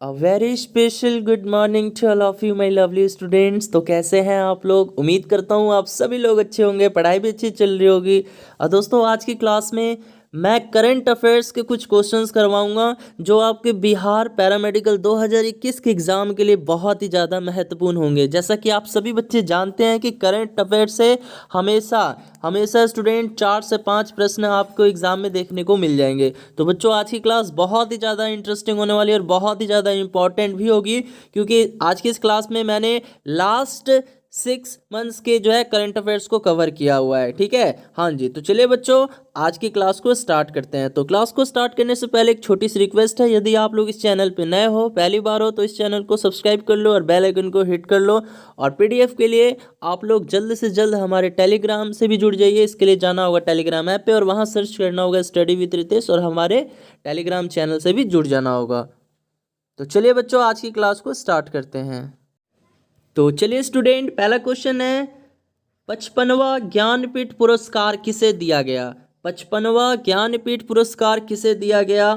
A very special good morning to all of you my lovely students. तो कैसे हैं आप लोग? उम्मीद करता हूँ आप सभी लोग अच्छे होंगे, पढ़ाई भी अच्छी चल रही होगी। दोस्तों आज की क्लास में मैं करंट अफेयर्स के कुछ क्वेश्चंस करवाऊंगा जो आपके बिहार पैरामेडिकल 2021 के एग्ज़ाम के लिए बहुत ही ज़्यादा महत्वपूर्ण होंगे। जैसा कि आप सभी बच्चे जानते हैं कि करंट अफेयर्स से हमेशा हमेशा स्टूडेंट 4 से 5 प्रश्न आपको एग्ज़ाम में देखने को मिल जाएंगे। तो बच्चों आज की क्लास बहुत ही ज़्यादा इंटरेस्टिंग होने वाली है और बहुत ही ज़्यादा इंपॉर्टेंट भी होगी, क्योंकि आज की इस क्लास में मैंने लास्ट 6 मंथ्स के जो है करंट अफेयर्स को कवर किया हुआ है। ठीक है, हाँ जी। तो चलिए बच्चों आज की क्लास को स्टार्ट करते हैं। तो क्लास को स्टार्ट करने से पहले एक छोटी सी रिक्वेस्ट है, यदि आप लोग इस चैनल पे नए हो, पहली बार हो, तो इस चैनल को सब्सक्राइब कर लो और बेल आइकन को हिट कर लो। और पीडीएफ के लिए आप लोग जल्द से जल्द हमारे टेलीग्राम से भी जुड़ जाइए। इसके लिए जाना होगा टेलीग्राम ऐप पे और वहाँ सर्च करना होगा स्टडी विद रितेश और हमारे टेलीग्राम चैनल से भी जुड़ जाना होगा। तो चलिए बच्चों आज की क्लास को स्टार्ट करते हैं। तो चलिए स्टूडेंट, पहला क्वेश्चन है 55वां ज्ञानपीठ पुरस्कार किसे दिया गया? 55वां ज्ञानपीठ पुरस्कार किसे दिया गया?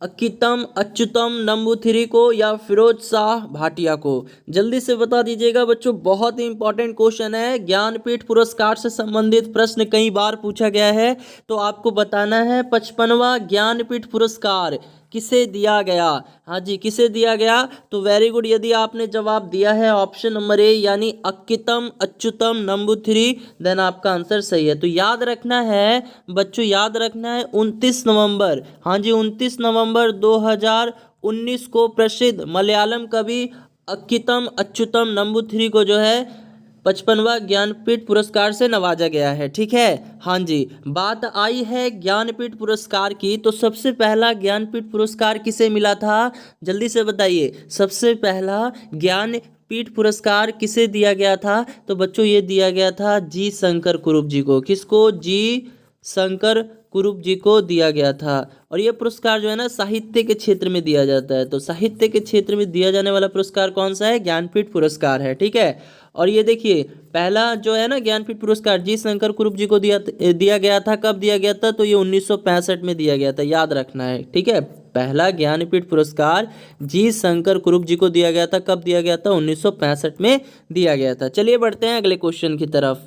अक्कीतम अच्युतम नंबूथिरी को या फिरोज शाह भाटिया को? जल्दी से बता दीजिएगा बच्चों, बहुत ही इंपॉर्टेंट क्वेश्चन है। ज्ञानपीठ पुरस्कार से संबंधित प्रश्न कई बार पूछा गया है, तो आपको बताना है 55वां ज्ञानपीठ पुरस्कार किसे दिया गया। हाँ जी, किसे दिया गया? तो वेरी गुड, यदि आपने जवाब दिया है ऑप्शन नंबर ए यानी अक्कीतम अच्युतम नंबूथिरी, देन आपका आंसर सही है। तो याद रखना है बच्चों, याद रखना है 29 नवंबर, हाँ जी 29 नवंबर 2019 को प्रसिद्ध मलयालम कवि अक्कीतम अच्युतम नंबूथिरी को जो है 55वां ज्ञानपीठ पुरस्कार से नवाजा गया है। ठीक है, हाँ जी। बात आई है ज्ञानपीठ पुरस्कार की, तो सबसे पहला ज्ञानपीठ पुरस्कार किसे मिला था? जल्दी से बताइए, सबसे पहला ज्ञानपीठ पुरस्कार किसे दिया गया था? तो बच्चों ये दिया गया था जी शंकर कुरूप जी को। किसको? जी शंकर कुरूप जी को दिया गया था। और ये पुरस्कार जो है ना साहित्य के क्षेत्र में दिया जाता है। तो साहित्य के क्षेत्र में दिया जाने वाला पुरस्कार कौन सा है? ज्ञानपीठ पुरस्कार है। ठीक है, और ये देखिए पहला जो है ना ज्ञानपीठ पुरस्कार जी शंकर कुरूप जी को दिया गया था। कब दिया गया था? तो ये 1965 में दिया गया था, याद रखना है। ठीक है, पहला ज्ञानपीठ पुरस्कार जी शंकर कुरूप जी को दिया गया था। कब दिया गया था? 1965 में दिया गया था। चलिए बढ़ते हैं अगले क्वेश्चन की तरफ।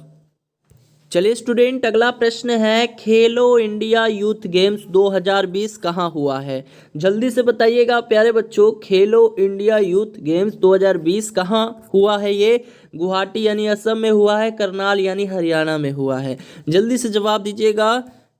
चलिए स्टूडेंट, अगला प्रश्न है खेलो इंडिया यूथ गेम्स 2020 कहाँ हुआ है? जल्दी से बताइएगा प्यारे बच्चों, खेलो इंडिया यूथ गेम्स 2020 कहाँ हुआ है? ये गुवाहाटी यानी असम में हुआ है, करनाल यानी हरियाणा में हुआ है। जल्दी से जवाब दीजिएगा,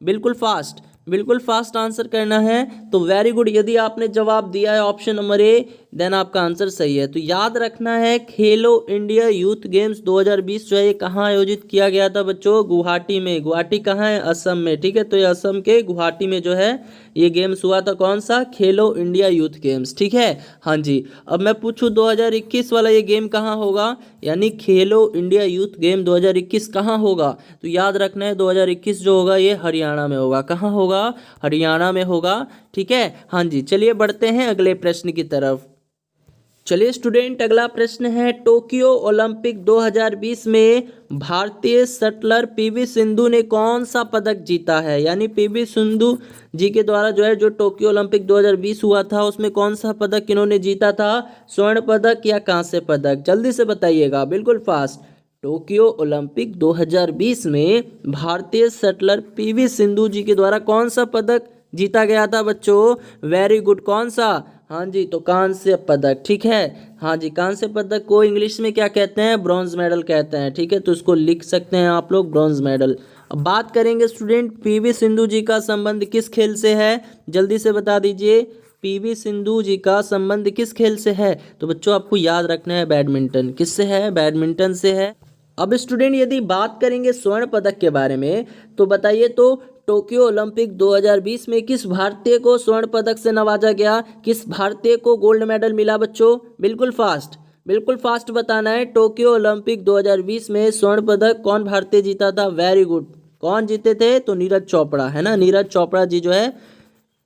बिल्कुल फास्ट, बिल्कुल फास्ट आंसर करना है। तो वेरी गुड, यदि आपने जवाब दिया है ऑप्शन नंबर ए, देन आपका आंसर सही है। तो याद रखना है खेलो इंडिया यूथ गेम्स 2020 जो है ये कहाँ आयोजित किया गया था बच्चों? गुवाहाटी में। गुवाहाटी कहाँ है? असम में। ठीक है, तो ये असम के गुवाहाटी में जो है ये गेम्स हुआ था। कौन सा? खेलो इंडिया यूथ गेम्स। ठीक है, हाँ जी। अब मैं पूछूं 2021 वाला ये गेम कहाँ होगा, यानी खेलो इंडिया यूथ गेम 2021 कहाँ होगा? तो याद रखना है 2021 जो होगा ये हरियाणा में होगा। कहाँ होगा? हरियाणा में होगा। ठीक है, हाँ जी। चलिए बढ़ते हैं अगले प्रश्न की तरफ। चलिए स्टूडेंट, अगला प्रश्न है टोक्यो ओलंपिक 2020 में भारतीय शटलर पीवी सिंधु ने कौन सा पदक जीता है? यानी पीवी सिंधु जी के द्वारा जो है जो टोक्यो ओलंपिक 2020 हुआ था उसमें कौन सा पदक इन्होंने जीता था? स्वर्ण पदक या कांस्य पदक? जल्दी से बताइएगा, बिल्कुल फास्ट। टोक्यो ओलंपिक 2020 में भारतीय शटलर पीवी सिंधु जी के द्वारा कौन सा पदक जीता गया था बच्चों? वेरी गुड, कौन सा? हाँ जी, तो कांस्य पदक। ठीक है, हाँ जी, कांस्य पदक को इंग्लिश में क्या कहते हैं? ब्रॉन्ज मेडल कहते हैं। ठीक है, तो इसको लिख सकते हैं आप लोग, ब्रॉन्ज मेडल। अब बात करेंगे स्टूडेंट पीवी सिंधु जी का संबंध किस खेल से है? जल्दी से बता दीजिए, पीवी सिंधु जी का संबंध किस खेल से है? तो बच्चों आपको याद रखना है बैडमिंटन। किससे है? बैडमिंटन से है। अब स्टूडेंट यदि बात करेंगे स्वर्ण पदक के बारे में, तो बताइए तो टोक्यो ओलंपिक 2020 में किस भारतीय को स्वर्ण पदक से नवाजा गया? किस भारतीय को गोल्ड मेडल मिला बच्चों? बिल्कुल फास्ट, बिल्कुल फास्ट बताना है। टोक्यो ओलंपिक 2020 में स्वर्ण पदक कौन भारतीय जीता था? वेरी गुड, कौन जीते थे? तो नीरज चोपड़ा, है ना, नीरज चोपड़ा जी जो है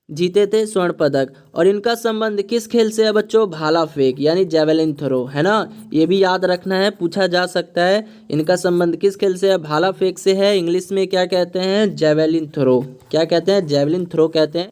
जीते थे स्वर्ण पदक। और इनका संबंध किस खेल से है बच्चों? भाला फेंक यानी जेवेलिन थ्रो, है ना, ये भी याद रखना है, पूछा जा सकता है। इनका संबंध किस खेल से है? भाला फेंक से है। इंग्लिश में क्या कहते हैं? Javelin throw. क्या कहते हैं? जेवेलिन थ्रो कहते हैं।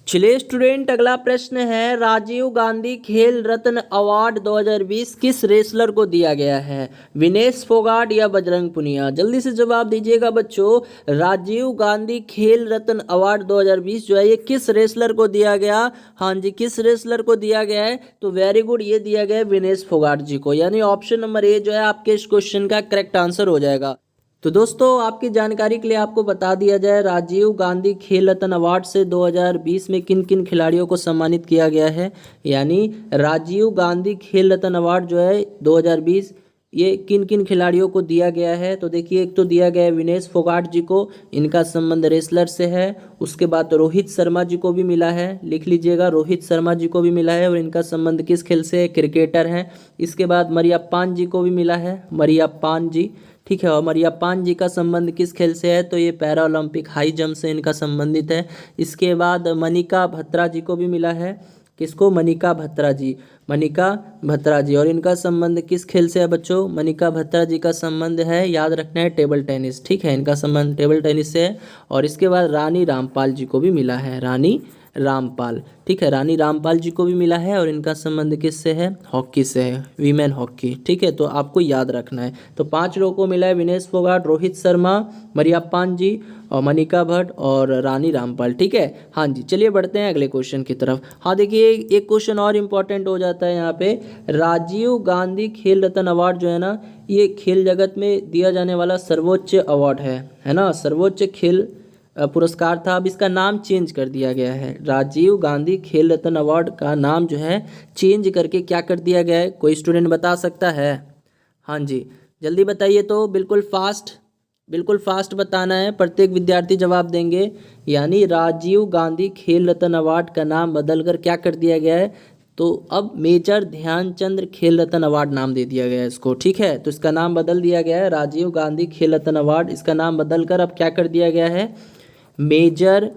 चलिए स्टूडेंट, अगला प्रश्न है, राजीव गांधी खेल रत्न अवार्ड 2020 किस रेसलर को दिया गया है? विनेश फोगाट या बजरंग पुनिया? जल्दी से जवाब दीजिएगा बच्चों। राजीव गांधी खेल रत्न अवार्ड 2020 जो है ये किस रेसलर को दिया गया? हाँ जी, किस रेसलर को दिया गया है? तो वेरी गुड, ये दिया गया है विनेश फोगाट जी को, यानी ऑप्शन नंबर ए जो है आपके इस क्वेश्चन का करेक्ट आंसर हो जाएगा। तो दोस्तों, आपकी जानकारी के लिए आपको बता दिया जाए, राजीव गांधी खेल रत्न अवार्ड से 2020 में किन किन खिलाड़ियों को सम्मानित किया गया है। यानी राजीव गांधी खेल रत्न अवार्ड जो है 2020 ये किन किन खिलाड़ियों को दिया गया है। तो देखिए, एक तो दिया गया है विनेश फोगाट जी को, इनका संबंध रेसलर से है। उसके बाद रोहित शर्मा जी को भी मिला है, लिख लीजिएगा, रोहित शर्मा जी को भी मिला है और इनका संबंध किस खेल से है? क्रिकेटर हैं। इसके बाद मरियप्पान जी को भी मिला है, मरियप्पान जी, ठीक है। और मरियप्पान जी का संबंध किस खेल से है? तो ये पैरा ओलंपिक हाई जंप से इनका संबंधित है। इसके बाद मनिका बत्रा जी को भी मिला है, किसको? मनिका बत्रा जी, मनिका बत्रा जी, और इनका संबंध किस खेल से है बच्चों? मनिका बत्रा जी का संबंध है, याद रखना है, टेबल टेनिस, ठीक है, इनका संबंध टेबल टेनिस से है। और इसके बाद रानी रामपाल जी को भी मिला है, रानी रामपाल, ठीक है, रानी रामपाल जी को भी मिला है और इनका संबंध किससे है? हॉकी से है, वीमेन हॉकी, ठीक है। तो आपको याद रखना है। तो 5 लोगों को मिला है, विनेश फोगाट, रोहित शर्मा, मरियप्पान जी और मनिका भट्ट और रानी रामपाल, ठीक है। हाँ जी, चलिए बढ़ते हैं अगले क्वेश्चन की तरफ। हाँ देखिए, एक क्वेश्चन और इम्पोर्टेंट हो जाता है यहाँ पे। राजीव गांधी खेल रत्न अवार्ड जो है ना, ये खेल जगत में दिया जाने वाला सर्वोच्च अवार्ड है ना, सर्वोच्च खेल पुरस्कार था। अब इसका नाम चेंज कर दिया गया है, राजीव गांधी खेल रत्न अवार्ड का नाम जो है चेंज करके क्या कर दिया गया है? कोई स्टूडेंट बता सकता है? हाँ जी, जल्दी बताइए, तो बिल्कुल फास्ट बताना है, प्रत्येक विद्यार्थी जवाब देंगे। यानी राजीव गांधी खेल रत्न अवार्ड का नाम बदलकर क्या कर दिया गया है? तो अब मेजर ध्यानचंद खेल रत्न अवार्ड नाम दे दिया गया है इसको, ठीक है। तो इसका नाम बदल दिया गया है, राजीव गांधी खेल रत्न अवार्ड, इसका नाम बदलकर अब क्या कर दिया गया है? मेजर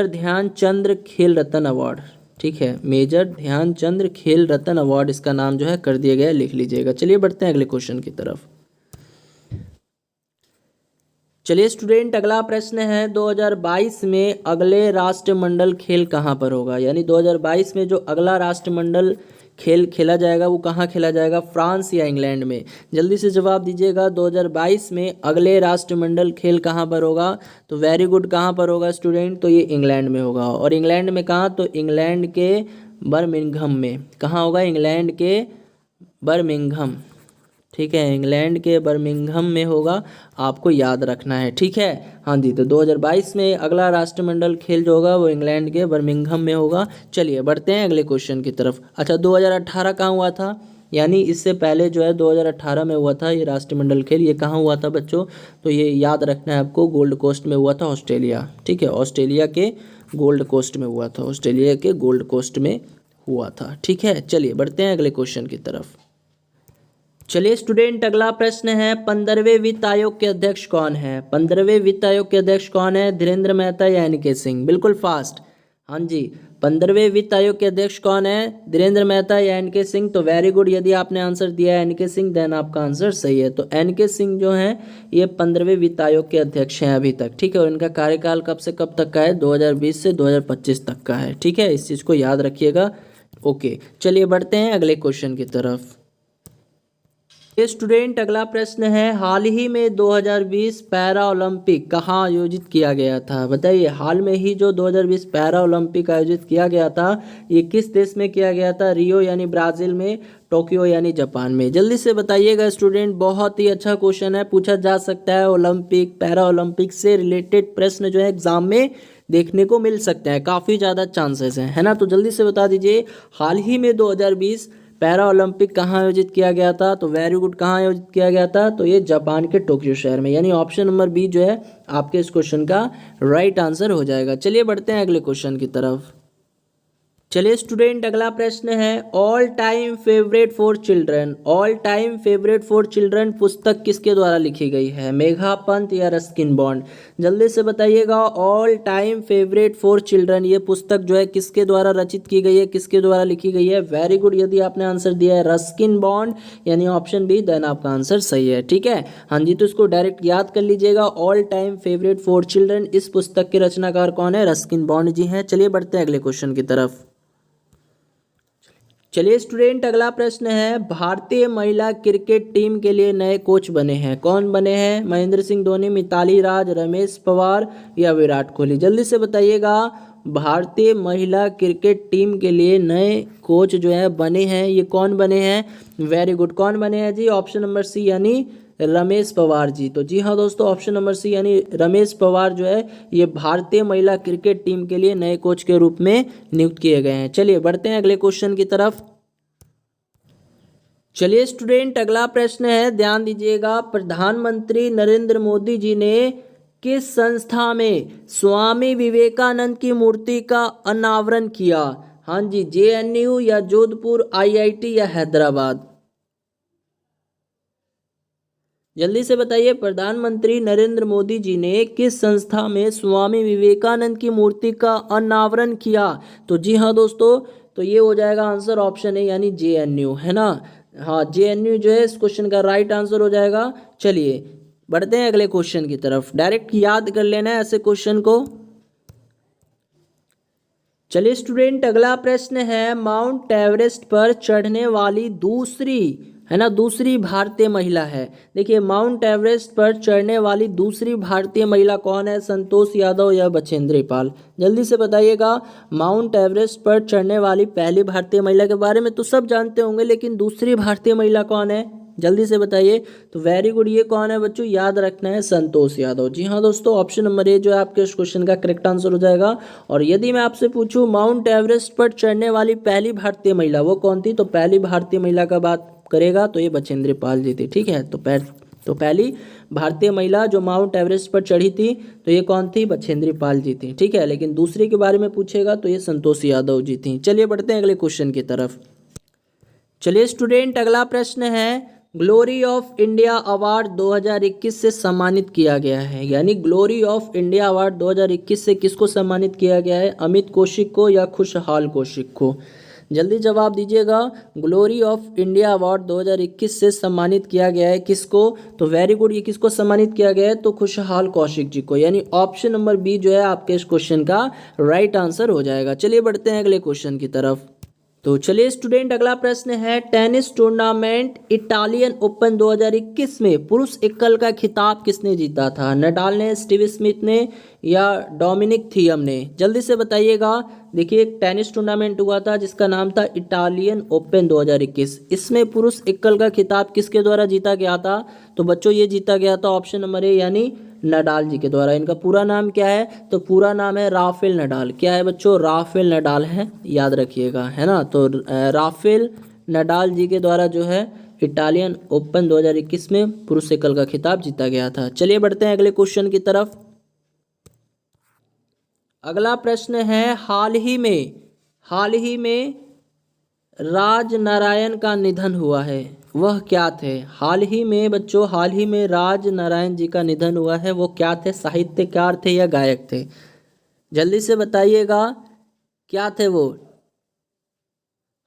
ध्यानचंद खेल रत्न अवार्ड, ठीक है, मेजर ध्यानचंद खेल रत्न अवार्ड इसका नाम जो है कर दिया गया है, लिख लीजिएगा। चलिए बढ़ते हैं अगले क्वेश्चन की तरफ। चलिए स्टूडेंट, अगला प्रश्न है, 2022 में अगले राष्ट्रमंडल खेल कहाँ पर होगा? यानी 2022 में जो अगला राष्ट्रमंडल खेल खेला जाएगा वो कहाँ खेला जाएगा? फ्रांस या इंग्लैंड में? जल्दी से जवाब दीजिएगा। 2022 में अगले राष्ट्रमंडल खेल कहाँ पर होगा? तो वेरी गुड, कहाँ पर होगा स्टूडेंट? तो ये इंग्लैंड में होगा। और इंग्लैंड में कहाँ? तो इंग्लैंड के बर्मिंघम में। कहाँ होगा? इंग्लैंड के बर्मिंघम, ठीक है, इंग्लैंड के बर्मिंघम में होगा, आपको याद रखना है, ठीक है। हाँ जी, तो 2022 में अगला राष्ट्रमंडल खेल जो होगा वो इंग्लैंड के बर्मिंघम में होगा। चलिए बढ़ते हैं अगले क्वेश्चन की तरफ। अच्छा, 2018 कहाँ हुआ था? यानी इससे पहले जो है 2018 में हुआ था ये राष्ट्रमंडल खेल। ये कहाँ हुआ था बच्चों? तो ये याद रखना है आपको, गोल्ड कोस्ट में हुआ था, ऑस्ट्रेलिया, ठीक है, ऑस्ट्रेलिया के गोल्ड कोस्ट में हुआ था, ऑस्ट्रेलिया के गोल्ड कोस्ट में हुआ था, ठीक है। चलिए बढ़ते हैं अगले क्वेश्चन की तरफ। चलिए स्टूडेंट, अगला प्रश्न है, 15वें वित्त आयोग के अध्यक्ष कौन है? 15वें वित्त आयोग के अध्यक्ष कौन है? धीरेन्द्र मेहता या एन के सिंह? बिल्कुल फास्ट। हाँ जी, 15वें वित्त आयोग के अध्यक्ष कौन है? धीरेन्द्र मेहता या एन के सिंह? तो वेरी गुड, यदि आपने आंसर दिया है एन के सिंह, देन आपका आंसर सही है। तो एन के सिंह जो हैं ये 15वें वित्त आयोग के अध्यक्ष हैं अभी तक, ठीक है। और इनका कार्यकाल कब से कब तक का है? 2020 से 2025 तक का है, ठीक है, इस चीज़ को याद रखिएगा। ओके, चलिए बढ़ते हैं अगले क्वेश्चन की तरफ। ये स्टूडेंट, अगला प्रश्न है, हाल ही में 2020 पैरा ओलंपिक कहाँ आयोजित किया गया था? बताइए, हाल में ही जो 2020 पैरा ओलंपिक आयोजित किया गया था ये किस देश में किया गया था? रियो यानी ब्राज़ील में, टोक्यो यानी जापान में? जल्दी से बताइएगा स्टूडेंट, बहुत ही अच्छा क्वेश्चन है, पूछा जा सकता है। ओलंपिक, पैरा ओलंपिक से रिलेटेड प्रश्न जो है एग्जाम में देखने को मिल सकते हैं, काफ़ी ज़्यादा चांसेस हैं, है ना। तो जल्दी से बता दीजिए, हाल ही में 2020 पैरा ओलंपिक कहाँ आयोजित किया गया था? तो वेरी गुड, कहाँ आयोजित किया गया था? तो ये जापान के टोक्यो शहर में, यानी ऑप्शन नंबर बी जो है आपके इस क्वेश्चन का राइट आंसर हो जाएगा। चलिए बढ़ते हैं अगले क्वेश्चन की तरफ। चलिए स्टूडेंट, अगला प्रश्न है all time favourite for children. All time favourite for children पुस्तक किसके द्वारा लिखी गई है, मेघा पंत या रस्किन बॉन्ड? जल्दी से बताइएगा। All time favourite for children ये पुस्तक जो है किसके द्वारा रचित की गई है, किसके द्वारा लिखी गई है? वेरी गुड, यदि आपने आंसर दिया है रस्किन बॉन्ड यानी ऑप्शन बी, देन आपका आंसर सही है। ठीक है, हाँ जी, तो इसको डायरेक्ट याद कर लीजिएगा। All time favourite for children, इस पुस्तक के रचनाकार कौन है? रस्किन बॉन्ड जी हैं। चलिए बढ़ते हैं अगले क्वेश्चन की तरफ। चलिए स्टूडेंट, अगला प्रश्न है भारतीय महिला क्रिकेट टीम के लिए नए कोच बने हैं। कौन बने हैं? महेंद्र सिंह धोनी, मिताली राज, रमेश पवार या विराट कोहली? जल्दी से बताइएगा। भारतीय महिला क्रिकेट टीम के लिए नए कोच जो है बने हैं, ये कौन बने हैं? वेरी गुड, कौन बने हैं जी? ऑप्शन नंबर सी यानी रमेश पवार जी। तो जी हाँ दोस्तों, ऑप्शन नंबर सी यानी रमेश पवार जो है ये भारतीय महिला क्रिकेट टीम के लिए नए कोच के रूप में नियुक्त किए गए हैं। चलिए बढ़ते हैं अगले क्वेश्चन की तरफ। चलिए स्टूडेंट, अगला प्रश्न है, ध्यान दीजिएगा। प्रधानमंत्री नरेंद्र मोदी जी ने किस संस्था में स्वामी विवेकानंद की मूर्ति का अनावरण किया? हाँ जी, जेएनयू या जोधपुर, आईआईटी या हैदराबाद? जल्दी से बताइए। प्रधानमंत्री नरेंद्र मोदी जी ने किस संस्था में स्वामी विवेकानंद की मूर्ति का अनावरण किया? तो जी हाँ दोस्तों, तो ये हो जाएगा आंसर ऑप्शन है यानी जेएनयू, है ना? हाँ, जेएनयू जो है इस क्वेश्चन का राइट आंसर हो जाएगा। चलिए बढ़ते हैं अगले क्वेश्चन की तरफ, डायरेक्ट याद कर लेना है ऐसे क्वेश्चन को। चलिए स्टूडेंट, अगला प्रश्न है माउंट एवरेस्ट पर चढ़ने वाली दूसरी, है ना, दूसरी भारतीय महिला है। देखिए, माउंट एवरेस्ट पर चढ़ने वाली दूसरी भारतीय महिला कौन है? संतोष यादव या बछेंद्री पाल? जल्दी से बताइएगा। माउंट एवरेस्ट पर चढ़ने वाली पहली भारतीय महिला के बारे में तो सब जानते होंगे, लेकिन दूसरी भारतीय महिला कौन है? जल्दी से बताइए। तो वेरी गुड, ये कौन है बच्चों? याद रखना है, संतोष यादव। जी हाँ दोस्तों, ऑप्शन नंबर ए जो है आपके इस क्वेश्चन का करेक्ट आंसर हो जाएगा। और यदि मैं आपसे पूछूं माउंट एवरेस्ट पर चढ़ने वाली पहली भारतीय महिला वो कौन थी, तो पहली भारतीय महिला का बात करेगा तो ये बछेंद्री पाल जी थी। ठीक है, तो पहली भारतीय महिला जो माउंट एवरेस्ट पर चढ़ी थी तो ये कौन थी? बछेंद्री पाल जी थी। ठीक है, लेकिन दूसरे के बारे में पूछेगा तो ये संतोष यादव जी थी। चलिए बढ़ते हैं अगले क्वेश्चन की तरफ। चलिए स्टूडेंट, अगला प्रश्न है ग्लोरी ऑफ इंडिया अवार्ड 2021 से सम्मानित किया गया है, यानी ग्लोरी ऑफ इंडिया अवार्ड 2021 से किसको सम्मानित किया गया है? अमित कौशिक को या खुशहाल कौशिक को? जल्दी जवाब दीजिएगा। ग्लोरी ऑफ इंडिया अवार्ड 2021 से सम्मानित किया गया है किसको? तो वेरी गुड, ये किसको सम्मानित किया गया है? तो खुशहाल कौशिक जी को, यानी ऑप्शन नंबर बी जो है आपके इस क्वेश्चन का राइट आंसर हो जाएगा। चलिए बढ़ते हैं अगले क्वेश्चन की तरफ। तो चलिए स्टूडेंट, अगला प्रश्न है टेनिस टूर्नामेंट इटालियन ओपन 2021 में पुरुष एकल का खिताब किसने जीता था? नडाल ने, स्टीव स्मिथ ने या डोमिनिक थियम ने? जल्दी से बताइएगा। देखिए, एक टेनिस टूर्नामेंट हुआ था जिसका नाम था इटालियन ओपन 2021। इसमें पुरुष एकल का खिताब किसके द्वारा जीता गया था? तो बच्चों ये जीता गया था ऑप्शन नंबर ए यानी नडाल जी के द्वारा। इनका पूरा नाम क्या है? तो पूरा नाम है राफेल नडाल। क्या है बच्चों? राफेल नडाल है, याद रखिएगा, है ना? तो राफेल नडाल जी के द्वारा जो है इटालियन ओपन 2021 में पुरुष एकल का खिताब जीता गया था। चलिए बढ़ते हैं अगले क्वेश्चन की तरफ। अगला प्रश्न है हाल ही में राज नारायण का निधन हुआ है, वह क्या थे? हाल ही में बच्चों, हाल ही में राज नारायण जी का निधन हुआ है, वो क्या थे? साहित्यकार थे या गायक थे? जल्दी से बताइएगा, क्या थे वो?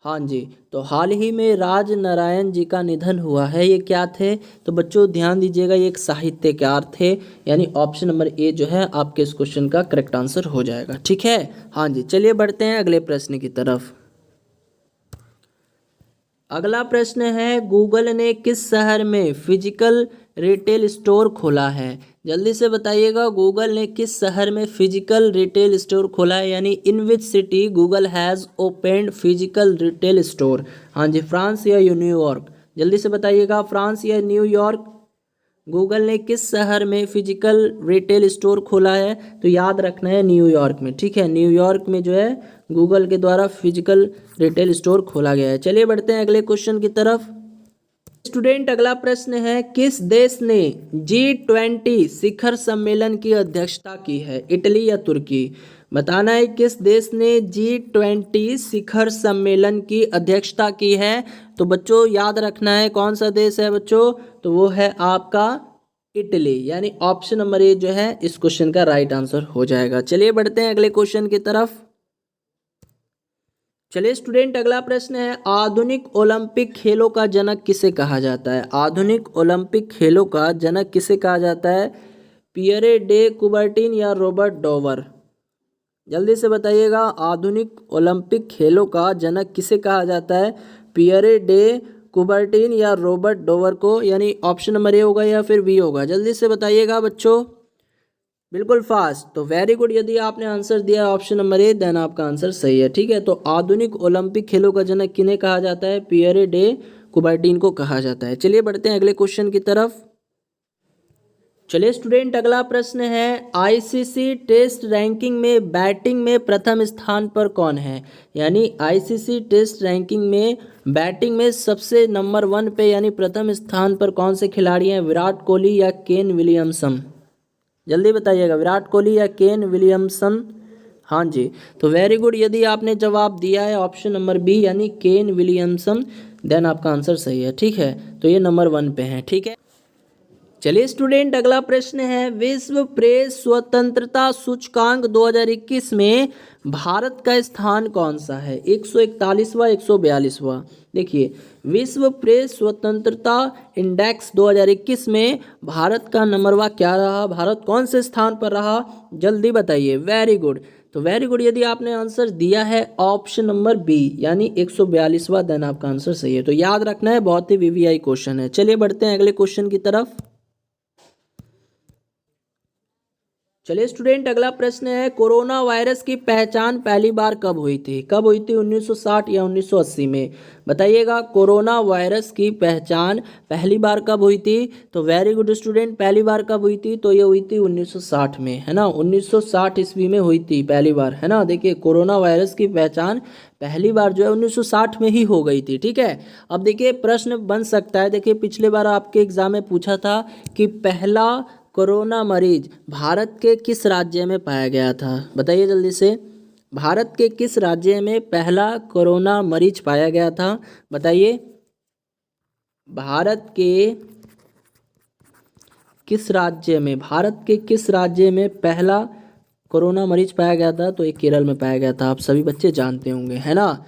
हाँ जी, तो हाल ही में राज नारायण जी का निधन हुआ है, ये क्या थे? तो बच्चों ध्यान दीजिएगा, ये एक साहित्यकार थे, यानी ऑप्शन नंबर ए जो है आपके इस क्वेश्चन का करेक्ट आंसर हो जाएगा। ठीक है, हाँ जी, चलिए बढ़ते हैं अगले प्रश्न की तरफ। अगला प्रश्न है गूगल ने किस शहर में फिजिकल रिटेल स्टोर खोला है? जल्दी से बताइएगा। गूगल ने किस शहर में फिजिकल रिटेल स्टोर खोला है, यानी in which city Google has opened physical retail store? हाँ जी, फ्रांस या न्यूयॉर्क? जल्दी से बताइएगा, फ्रांस या न्यूयॉर्क? गूगल ने किस शहर में फिजिकल रिटेल स्टोर खोला है? तो याद रखना है न्यूयॉर्क में। ठीक है, न्यूयॉर्क में जो है गूगल के द्वारा फिजिकल रिटेल स्टोर खोला गया है। चलिए बढ़ते हैं अगले क्वेश्चन की तरफ। स्टूडेंट, अगला प्रश्न है किस देश ने G20 शिखर सम्मेलन की अध्यक्षता की है? इटली या तुर्की? बताना है किस देश ने G20 शिखर सम्मेलन की अध्यक्षता की है। तो बच्चों याद रखना है कौन सा देश है बच्चों, तो वो है आपका इटली, यानी ऑप्शन नंबर ए जो है इस क्वेश्चन का राइट आंसर हो जाएगा। चलिए बढ़ते हैं अगले क्वेश्चन की तरफ। चलिए स्टूडेंट अगला प्रश्न है, आधुनिक ओलंपिक खेलों का जनक किसे कहा जाता है। आधुनिक ओलंपिक खेलों का जनक किसे कहा जाता है, पियरे डे कुबर्टिन या रॉबर्ट डोवर। जल्दी से बताइएगा, आधुनिक ओलंपिक खेलों का जनक किसे कहा जाता है, पियरे डे कुबर्टिन या रॉबर्ट डोवर को, यानी ऑप्शन नंबर ए होगा या फिर बी होगा। जल्दी से बताइएगा बच्चों, बिल्कुल फास्ट। तो वेरी गुड, यदि आपने आंसर दिया ऑप्शन नंबर ए देन आपका आंसर सही है। ठीक है, तो आधुनिक ओलंपिक खेलों का जनक किन्हें कहा जाता है, पियरे डे कुबर्टिन को कहा जाता है। चलिए बढ़ते हैं अगले क्वेश्चन की तरफ। चलिए स्टूडेंट अगला प्रश्न है, आईसीसी टेस्ट रैंकिंग में बैटिंग में प्रथम स्थान पर कौन है। यानी आईसीसी टेस्ट रैंकिंग में बैटिंग में सबसे नंबर 1 पे यानी प्रथम स्थान पर कौन से खिलाड़ी हैं, विराट कोहली या केन विलियमसन। जल्दी बताइएगा, विराट कोहली या केन विलियमसन। हाँ जी, तो वेरी गुड, यदि आपने जवाब दिया है ऑप्शन नंबर बी यानी केन विलियमसन देन आपका आंसर सही है। ठीक है, तो ये नंबर 1 पे है। ठीक है, चलिए स्टूडेंट अगला प्रश्न है, विश्व प्रेस स्वतंत्रता सूचकांक 2021 में भारत का स्थान कौन सा है, 141वां 142वां। देखिए, विश्व प्रेस स्वतंत्रता इंडेक्स 2021 में भारत का नंबरवा क्या रहा, भारत कौन से स्थान पर रहा, जल्दी बताइए। वेरी गुड, तो वेरी गुड, यदि आपने आंसर दिया है ऑप्शन नंबर बी यानी 142वां देन आपका आंसर सही है। तो याद रखना है, बहुत ही वीवीआई क्वेश्चन है। चलिए बढ़ते हैं अगले क्वेश्चन की तरफ। चलिए स्टूडेंट अगला प्रश्न है, कोरोना वायरस की पहचान पहली बार कब हुई थी, कब हुई थी, 1960 या 1980 में। बताइएगा, कोरोना वायरस की पहचान पहली बार कब हुई थी। तो वेरी गुड स्टूडेंट, पहली बार कब हुई थी, तो ये हुई थी 1960 में, है ना, 1960 ईस्वी में हुई थी पहली बार, है ना। देखिए, कोरोना वायरस की पहचान पहली बार जो है 1960 में ही हो गई थी। ठीक है, अब देखिए प्रश्न बन सकता है, देखिए पिछले बार आपके एग्जाम में पूछा था कि पहला कोरोना मरीज भारत के किस राज्य में पाया गया था। बताइए जल्दी से, भारत के किस राज्य में पहला कोरोना मरीज पाया गया था। बताइए, भारत के किस राज्य में, भारत के किस राज्य में पहला कोरोना मरीज पाया गया था। तो ये केरल में पाया गया था, आप सभी बच्चे जानते होंगे, है ना।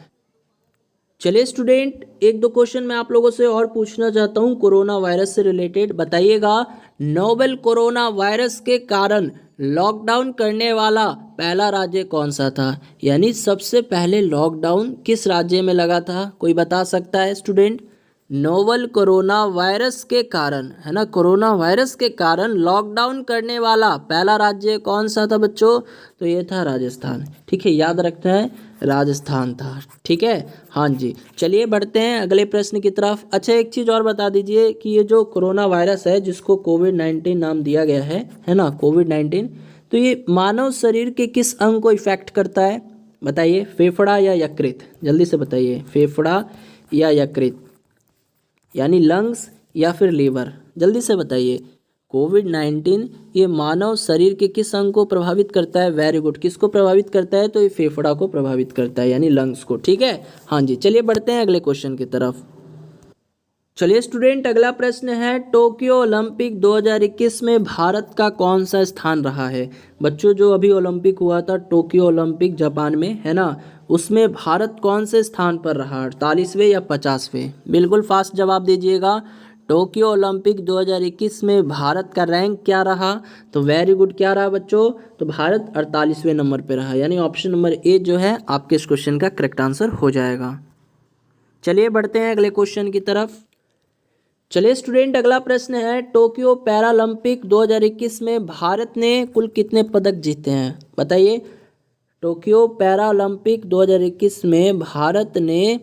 चलिए स्टूडेंट, एक दो क्वेश्चन मैं आप लोगों से और पूछना चाहता हूँ कोरोना वायरस से रिलेटेड। बताइएगा, नोवेल कोरोना वायरस के कारण लॉकडाउन करने वाला पहला राज्य कौन सा था। यानी सबसे पहले लॉकडाउन किस राज्य में लगा था, कोई बता सकता है स्टूडेंट। नोवेल कोरोना वायरस के कारण, है ना, कोरोना वायरस के कारण लॉकडाउन करने वाला पहला राज्य कौन सा था बच्चों। तो ये था राजस्थान। ठीक है, याद रखना है, राजस्थान था। ठीक है, हाँ जी। चलिए बढ़ते हैं अगले प्रश्न की तरफ। अच्छा, एक चीज़ और बता दीजिए कि ये जो कोरोना वायरस है जिसको कोविड-19 नाम दिया गया है ना, कोविड-19, तो ये मानव शरीर के किस अंग को इफेक्ट करता है। बताइए, फेफड़ा या यकृत। जल्दी से बताइए, फेफड़ा या यकृत, यानी लंग्स या फिर लीवर। जल्दी से बताइए, कोविड-19 ये मानव शरीर के किस अंग को प्रभावित करता है। वेरी गुड, किसको प्रभावित करता है, तो ये फेफड़ा को प्रभावित करता है, यानी लंग्स को। ठीक है, हाँ जी। चलिए बढ़ते हैं अगले क्वेश्चन की तरफ। चलिए स्टूडेंट अगला प्रश्न है, टोक्यो ओलंपिक 2021 में भारत का कौन सा स्थान रहा है। बच्चों, जो अभी ओलंपिक हुआ था टोक्यो ओलंपिक जापान में, है ना, उसमें भारत कौन से स्थान पर रहा, 48वें या 50वें। बिल्कुल फास्ट जवाब दीजिएगा, टोक्यो ओलंपिक 2021 में भारत का रैंक क्या रहा। तो वेरी गुड, क्या रहा बच्चों, तो भारत 48वें नंबर पर रहा, यानी ऑप्शन नंबर ए जो है आपके इस क्वेश्चन का करेक्ट आंसर हो जाएगा। चलिए बढ़ते हैं अगले क्वेश्चन की तरफ। चलिए स्टूडेंट अगला प्रश्न है, टोक्यो पैरालंपिक 2021 में भारत ने कुल कितने पदक जीते हैं। बताइए, टोक्यो पैरालंपिक 2021 में भारत ने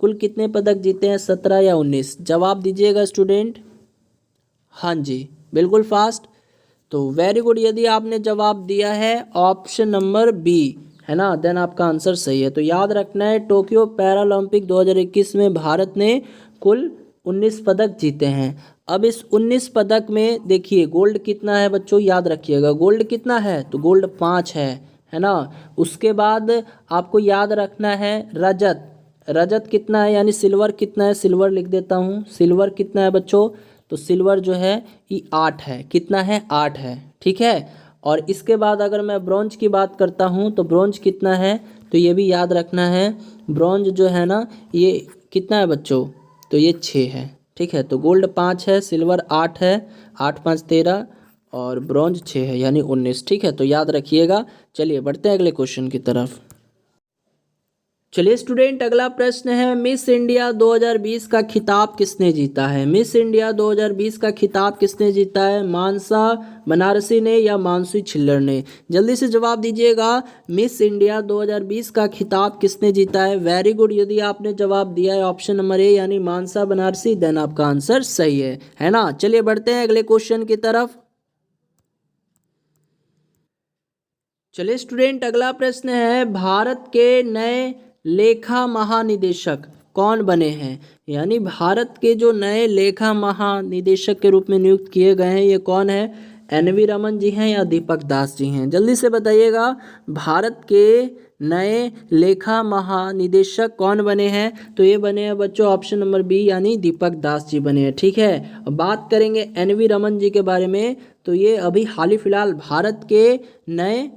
कुल कितने पदक जीते हैं, 17 या 19। जवाब दीजिएगा स्टूडेंट। हाँ जी, बिल्कुल फास्ट। तो वेरी गुड, यदि आपने जवाब दिया है ऑप्शन नंबर बी, है ना, देन आपका आंसर सही है। तो याद रखना है, टोक्यो पैरालंपिक 2021 में भारत ने कुल 19 पदक जीते हैं। अब इस 19 पदक में देखिए गोल्ड कितना है बच्चों, याद रखिएगा गोल्ड कितना है, तो गोल्ड 5 है है ना। उसके बाद आपको याद रखना है रजत, रजत कितना है यानी सिल्वर कितना है, सिल्वर लिख देता हूँ। सिल्वर कितना है बच्चों, तो सिल्वर जो है ये 8 है, कितना है 8 है, ठीक है। और इसके बाद अगर मैं ब्रॉन्ज की बात करता हूँ तो ब्रॉन्ज कितना है, तो ये भी याद रखना है। ब्रॉन्ज जो है ना ये कितना है बच्चों, तो ये 6 है, ठीक है। तो गोल्ड 5 है, सिल्वर 8 है, 8 5 13 और ब्रॉन्ज 6 है यानी 19, ठीक है। तो याद रखिएगा। चलिए बढ़ते हैं अगले क्वेश्चन की तरफ। चलिए स्टूडेंट अगला प्रश्न है, मिस इंडिया 2020 का खिताब किसने जीता है। मिस इंडिया 2020 का खिताब किसने जीता है, मानसा बनारसी ने या मानसी छिल्लर ने। जल्दी से जवाब दीजिएगा, मिस इंडिया 2020 का खिताब किसने जीता है। वेरी गुड, यदि आपने जवाब दिया है ऑप्शन नंबर ए यानी मानसा बनारसी, देन आपका आंसर सही है ना। चलिए बढ़ते हैं अगले क्वेश्चन की तरफ। चलिए स्टूडेंट अगला प्रश्न है, भारत के नए लेखा महानिदेशक कौन बने हैं। यानी भारत के जो नए लेखा महानिदेशक के रूप में नियुक्त किए गए हैं ये कौन है, एन.वी. रमन जी हैं या दीपक दास जी हैं। जल्दी से बताइएगा, भारत के नए लेखा महानिदेशक कौन बने हैं, तो ये बने हैं बच्चों ऑप्शन नंबर बी यानी दीपक दास जी बने हैं, ठीक है। अब बात करेंगे एन.वी. रमन जी के बारे में, तो ये अभी हाल ही फिलहाल भारत के नए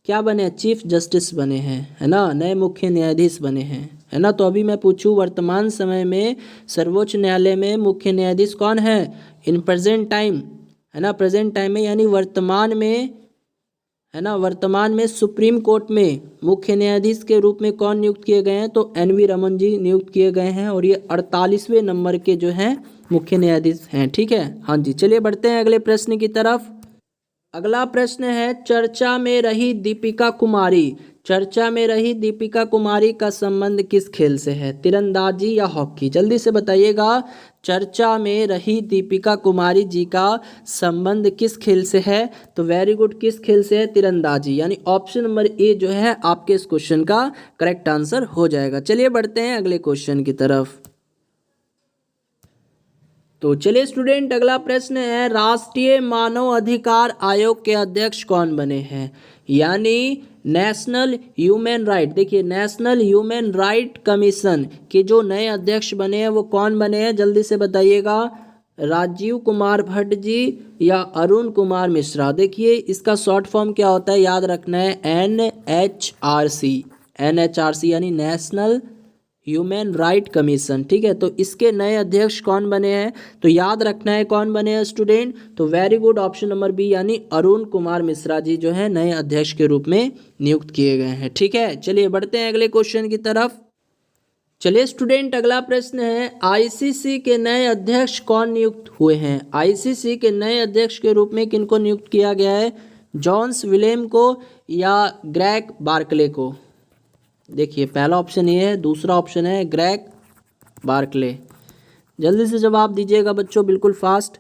क्या बने, चीफ जस्टिस बने हैं, है ना, नए मुख्य न्यायाधीश बने हैं, है ना। तो अभी मैं पूछूं वर्तमान समय में सर्वोच्च न्यायालय में मुख्य न्यायाधीश कौन है इन प्रेजेंट टाइम, है ना, प्रेजेंट टाइम में यानी वर्तमान में, है ना, वर्तमान में सुप्रीम कोर्ट में मुख्य न्यायाधीश के रूप में कौन नियुक्त किए गए हैं, तो एन.वी. रमन जी नियुक्त किए गए हैं और ये 48वें नंबर के जो हैं मुख्य न्यायाधीश हैं, ठीक है। हाँ जी, चलिए बढ़ते हैं अगले प्रश्न की तरफ। अगला प्रश्न है, चर्चा में रही दीपिका कुमारी, चर्चा में रही दीपिका कुमारी का संबंध किस खेल से है, तीरंदाजी या हॉकी। जल्दी से बताइएगा, चर्चा में रही दीपिका कुमारी जी का संबंध किस खेल से है, तो वेरी गुड, किस खेल से है, तीरंदाजी, यानी ऑप्शन नंबर ए जो है आपके इस क्वेश्चन का करेक्ट आंसर हो जाएगा। चलिए बढ़ते हैं अगले क्वेश्चन की तरफ। तो चलिए स्टूडेंट अगला प्रश्न है, राष्ट्रीय मानव अधिकार आयोग के अध्यक्ष कौन बने हैं। यानी नेशनल ह्यूमन राइट, देखिए नेशनल ह्यूमन राइट कमीशन के जो नए अध्यक्ष बने हैं वो कौन बने हैं, जल्दी से बताइएगा, राजीव कुमार भट्ट जी या अरुण कुमार मिश्रा। देखिए इसका शॉर्ट फॉर्म क्या होता है, याद रखना है, NHRC, NHRC यानी नेशनल ह्यूमन राइट कमीशन, ठीक है। तो इसके नए अध्यक्ष कौन बने हैं, तो याद रखना है कौन बने हैं स्टूडेंट, तो very good, option number B यानी अरुण कुमार मिश्रा जी जो है नए अध्यक्ष के रूप में नियुक्त किए गए हैं, ठीक है। चलिए बढ़ते हैं अगले क्वेश्चन की तरफ। चलिए स्टूडेंट अगला प्रश्न है, आईसीसी के नए अध्यक्ष कौन नियुक्त हुए हैं। आईसीसी के नए अध्यक्ष के रूप में किनको नियुक्त किया गया है, जॉन्स विलेम को या ग्रेग बार्कले को। देखिए पहला ऑप्शन ये है, दूसरा ऑप्शन है ग्रेग बार्कले। जल्दी से जवाब दीजिएगा बच्चों, बिल्कुल फास्ट।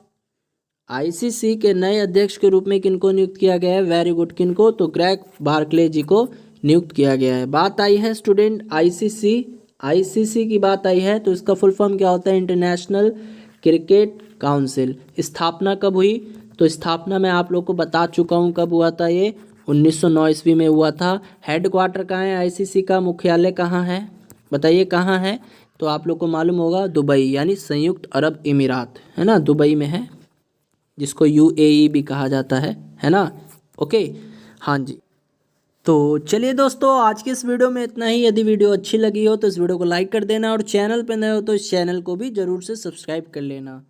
आईसीसी के नए अध्यक्ष के रूप में किनको नियुक्त किया गया है, वेरी गुड, किनको, तो ग्रेग बार्कले जी को नियुक्त किया गया है। बात आई है स्टूडेंट आईसीसी की बात आई है, तो इसका फुल फॉर्म क्या होता है, इंटरनेशनल क्रिकेट काउंसिल। स्थापना कब हुई, तो स्थापना मैं आप लोग को बता चुका हूँ कब हुआ था, ये 1909 ईस्वी में हुआ था। हेड क्वार्टर कहाँ है आईसीसी का, मुख्यालय कहाँ है, बताइए कहाँ है, तो आप लोग को मालूम होगा, दुबई यानी संयुक्त अरब अमीरात, है ना, दुबई में है, जिसको UAE भी कहा जाता है ना। ओके, हाँ जी। तो चलिए दोस्तों आज की इस वीडियो में इतना ही। यदि वीडियो अच्छी लगी हो तो इस वीडियो को लाइक कर देना और चैनल पर नए हो तो इस चैनल को भी ज़रूर से सब्सक्राइब कर लेना।